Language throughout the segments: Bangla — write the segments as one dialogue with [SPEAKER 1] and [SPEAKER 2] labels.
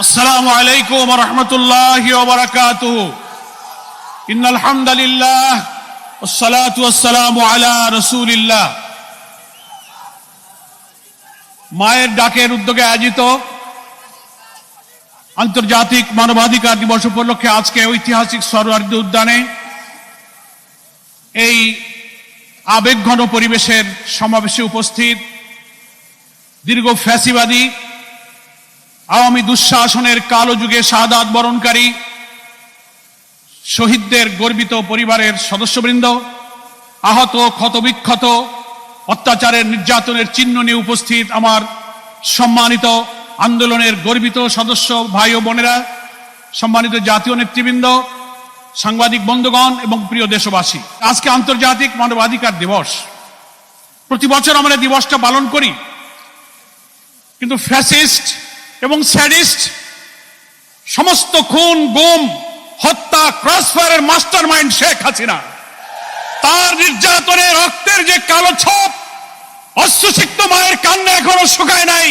[SPEAKER 1] আসসালামু আলাইকুম ওয়া রাহমাতুল্লাহি ওয়া বারাকাতুহু। ইন্নাল হামদালিল্লাহ ওয়াস সালাতু ওয়াস সালামু আলা রাসূলিল্লাহ। মায়ের ডাকের উদ্যোগে আয়োজিত আন্তর্জাতিক মানবাধিকার দিবস উপলক্ষে আজকে ঐতিহাসিক সরোয়ার্দী উদ্যানে এই আবেগঘন পরিবেশের সমাবেশে উপস্থিত দীর্ঘ ফ্যাসিবাদী আওয়ামী দুঃশাসনের কালো যুগে শাহাদাত বরণকারী শহীদদের গর্বিত পরিবারের সদস্যবৃন্দ, আহত ক্ষতবিক্ষত অত্যাচারের নির্যাতনের চিহ্ন নিয়ে উপস্থিত আমার সম্মানিত আন্দোলনের গর্বিত সদস্য ভাই ও বোনেরা, সম্মানিত জাতীয় নেতৃবৃন্দ, সাংবাদিক বন্ধুগণ এবং প্রিয় দেশবাসী, আজকে আন্তর্জাতিক মানবাধিকার দিবস। প্রতি বছর আমরা দিবসটা পালন করি, কিন্তু ফ্যাসিস্ট এবং স্যাডিস্ট সমস্ত খুন, গুম, হত্যা, ক্রসফায়ারের মাস্টার মাইন্ড শেখ হাসিনা, তার নির্যাতনে রক্তের যে কালো ছোপ, অশ্রুসিক্ত মায়ের কান্না এখনো শুকায় নাই,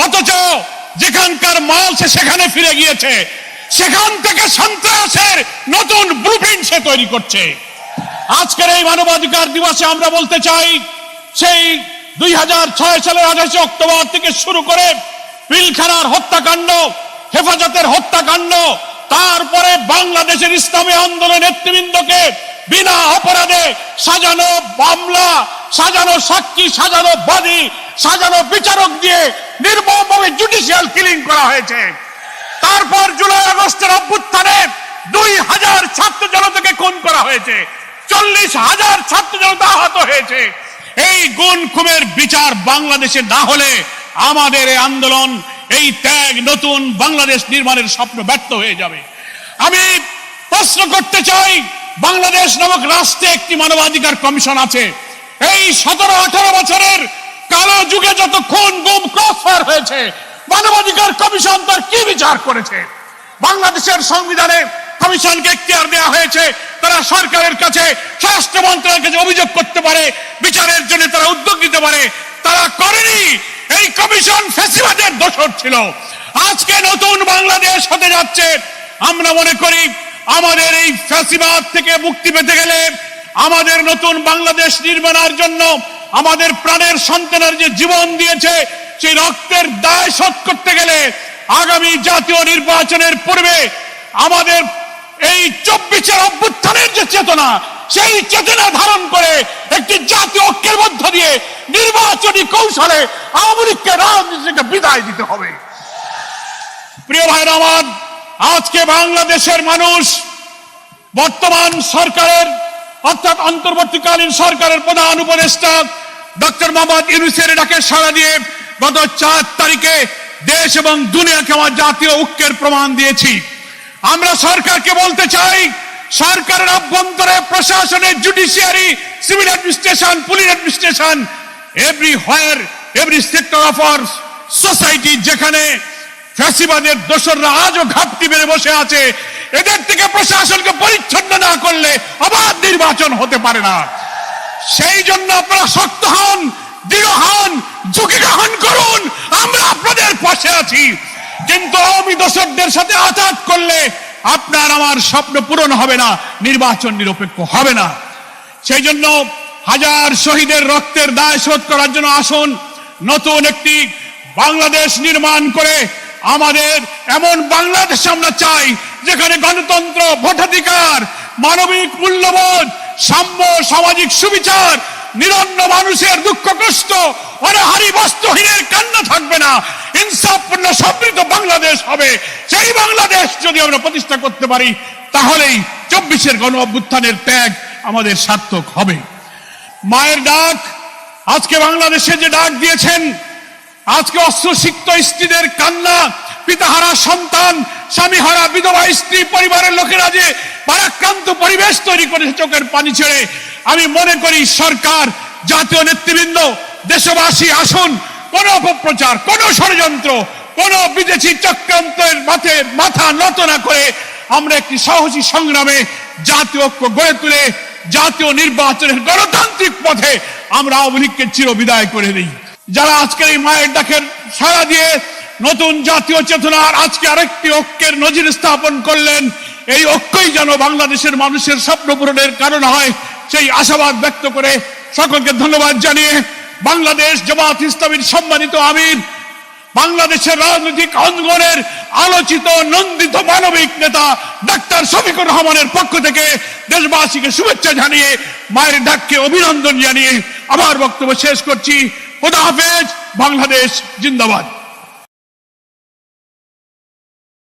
[SPEAKER 1] অথচ যেখানকার মাল সে সেখানে ফিরে গিয়েছে, সেখান থেকে সন্ত্রাসের নতুন ব্লুপ্রিন্ট সে তৈরি করছে। আজকের এই মানবাধিকার দিবসে আমরা বলতে চাই, সেই 2006 সালের 28 অক্টোবর থেকে শুরু করে পিলখানার হত্যাকাণ্ড, হেফাজতের হত্যাকাণ্ড, তারপরে বাংলাদেশের ইসলামী আন্দোলনের নেতৃবৃন্দকে বিনা অপরাধে সাজানো মামলা, সাজানো সাক্ষী, সাজানো বাদী, সাজানো বিচারক দিয়ে নির্মমভাবে জুডিশিয়াল কিলিং করা হয়েছে। তারপর জুলাই আগস্টের অভ্যুত্থানে 2000 ছাত্র জনতাকে খুন করা হয়েছে, 40,000 ছাত্র জনতা আহত হয়েছে। এই গুণ খুনের বিচার বাংলাদেশে না হলে আমাদের এই আন্দোলন, এই ত্যাগ, নতুন বাংলাদেশ নির্মাণের স্বপ্ন ব্যর্থ হয়ে যাবে। আমি প্রশ্ন করতে চাই, বাংলাদেশ নামক রাষ্ট্রে একটি মানবাধিকার কমিশন আছে। এই 17-18 বছরের কালো যুগে যত খুন, গুম, ক্রসফায়ার হয়েছে, মানবাধিকার কমিশন তার কি বিচার করেছে? বাংলাদেশের সংবিধানে কমিশনকে এখতিয়ার দেওয়া হয়েছে, তারা সরকারের কাছে, স্বরাষ্ট্র মন্ত্রণালয়ের কাছে অভিযোগ করতে পারে, বিচারের জন্য তারা উদ্যোগ নিতে পারে। তারা করেনি। এই কমিশন ফ্যাসিবাদের দোসর ছিল। আজকে নতুন বাংলাদেশ হতে যাচ্ছে। আমরা মনে করি আমাদের এই ফ্যাসিবাদ থেকে মুক্তি পেতে গেলে, আমাদের নতুন বাংলাদেশ নির্মাণের জন্য আমাদের প্রাণের সন্তানের যে জীবন দিয়েছে, সেই রক্তের দায় শোধ করতে গেলে আগামী জাতীয় নির্বাচনের পূর্বে আমাদের এই 24 অভ্যুত্থানের যে চেতনা, সেই চেতনা ধারণ করে একটি জাতীয় ঐক্যের মধ্য দিয়ে নির্বাচনী কৌশলে আওয়ামী লীগকে রাজনীতি থেকে বিদায় দিতে হবে। প্রিয় ভাইরা আমার, আজকে বাংলাদেশের মানুষ বর্তমান সরকারের অর্থাৎ অন্তর্বর্তীকালীন সরকারের প্রধান উপদেষ্টা ডক্টর মোহাম্মদ ইউনূসের ডাকে সাড়া দিয়ে গত 4 তারিখে দেশ এবং দুনিয়াকে আমার জাতীয় ঐক্যের প্রমাণ দিয়েছি। আমরা সরকারকে বলতে চাই, সরকারের অভ্যন্তরে, প্রশাসনের, judiciary, civil administration, police administration, everywhere, every sector of our society, যেখানে ফ্যাসিবাদের দোসররা আজও ঘাপটি মেরে বসে আছে, এদের থেকে প্রশাসনকে পরিচ্ছন্ন না করলে অবাধ নির্বাচন হতে পারে না। সেই জন্য আপনারা শক্ত হন, দৃঢ় হন, ঝুঁকি গ্রহণ করুন। আমরা আপনাদের পাশে আছি, কিন্তু আওয়ামী দোসরদের সাথে আঘাত করলে আপনার আমার স্বপ্ন পূরণ হবে না, নির্বাচন নিরপেক্ষ হবে না। সেই জন্য হাজার শহীদের রক্তের দায় শোধ করার জন্য আসুন, নতুন একটি বাংলাদেশ নির্মাণ করে আমাদের এমন বাংলাদেশ আমরা চাই, যেখানে গণতন্ত্র, ভোটাধিকার, মানবিক মূল্যবোধ, সাম্য, সামাজিক সুবিচার, নিরন্ন মানুষের দুঃখ কষ্ট, অনাহারী বস্ত্রহীনের কান্না থাকবে না, ইনসাফপূর্ণ সমৃদ্ধ বাংলাদেশ হবে। সেই বাংলাদেশ যদি আমরা প্রতিষ্ঠা করতে পারি, তাহলেই 24 গণ অভ্যুত্থানের ত্যাগ আমাদের সার্থক হবে। মায়ের ডাক, আজকে বাংলাদেশে যে ডাক দিয়েছেন, আজকে অশ্রুসিক্ত স্ত্রীদের কান্না, পিতাহারা সন্তান, স্বামীহারা বিধবা স্ত্রী, পরিবারের লোকেরা যে ভারাক্রান্ত পরিবেশ তৈরি করেছে চোখের পানি ছেড়ে, আমি মনে করি সরকার, জাতীয় নেতৃবৃন্দ, দেশবাসী আসুন, কোন অপপ্রচার, কোন ষড়যন্ত্র, কোন বিদেশি চক্রান্তের মাথা নত না করে আমরা একটি সাহসী সংগ্রামে জাতীয় ঐক্য গড়ে তুলে জাতীয় নির্বাচনের গণতান্ত্রিক পথে আমরা আওয়ামী লীগকে চিরবিদায় করে দিই। যারা আজকের এই মায়ের ডাকের সাড়া দিয়ে নতুন জাতীয় চেতনার আজকে আরেকটি ঐক্যের নজির স্থাপন করলেন। এই ঐক্যই যেন বাংলাদেশের মানুষের স্বপ্ন পূরণের কারণ হয়, সেই আশাবাদ ব্যক্ত করে সকলকে ধন্যবাদ জানিয়ে বাংলাদেশ জামাত ইসলামীর সম্মানিত আমির, বাংলাদেশের রাজনৈতিক অঙ্গনের আলোচিত নন্দিত মানবিক নেতা ডাক্তার শফিকুর রহমানের পক্ষ থেকে দেশবাসীকে শুভেচ্ছা জানিয়ে, মায়ের ডাককে অভিনন্দন জানিয়ে আমার বক্তব্য শেষ করছি। খোদা হাফেজ। বাংলাদেশ জিন্দাবাদ।